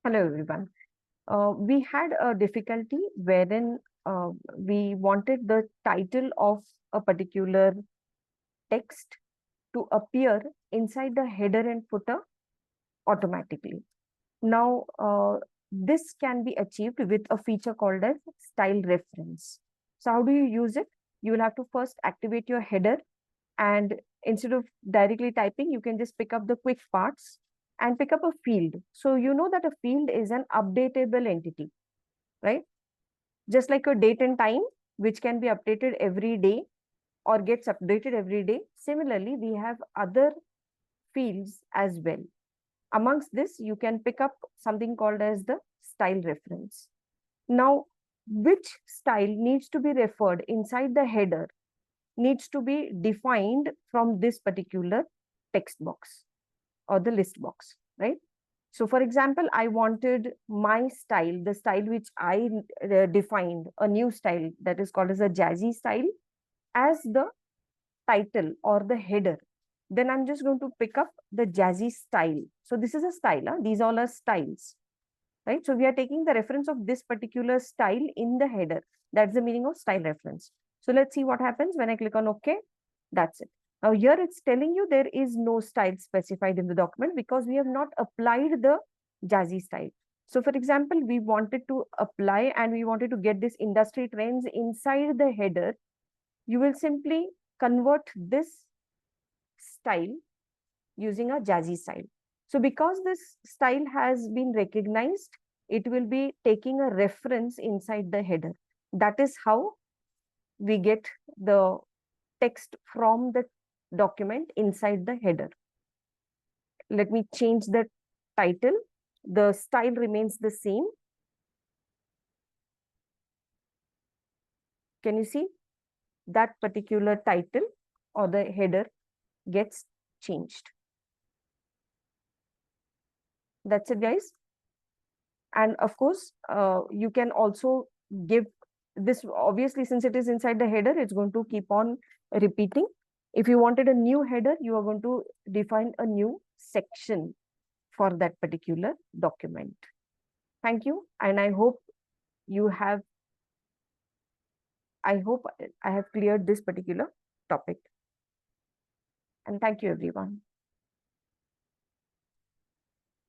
Hello, everyone. We had a difficulty wherein we wanted the title of a particular text to appear inside the header and footer automatically. Now, this can be achieved with a feature called as style reference. So, how do you use it? You will have to first activate your header, and instead of directly typing, you can just pick up the quick parts and pick up a field. So, you know that a field is an updatable entity, right? Just like a date and time, which can be updated every day or gets updated every day. Similarly, we have other fields as well. Amongst this, you can pick up something called as the style reference. Now, which style needs to be referred inside the header needs to be defined from this particular text box or the list box, right? So for example, I wanted my style, the style which I defined, a new style that is called as a jazzy style, as the title or the header. Then I'm just going to pick up the jazzy style. So this is a style. Huh? These all are styles, right? So we are taking the reference of this particular style in the header. That's the meaning of style reference. So let's see what happens when I click on OK. That's it. Now here it's telling you there is no style specified in the document because we have not applied the jazzy style. So for example, we wanted to apply and we wanted to get this industry trends inside the header. You will simply convert this style using a jazzy style. So because this style has been recognized, it will be taking a reference inside the header. That is how we get the text from the document inside the header. Let me change the title. The style remains the same. Can you see that particular title or the header gets changed? That's it, guys. And of course, you can also give this, obviously, since it is inside the header, it's going to keep on repeating. If you wanted a new header, you are going to define a new section for that particular document. Thank you. And I hope I hope I have cleared this particular topic. And thank you, everyone.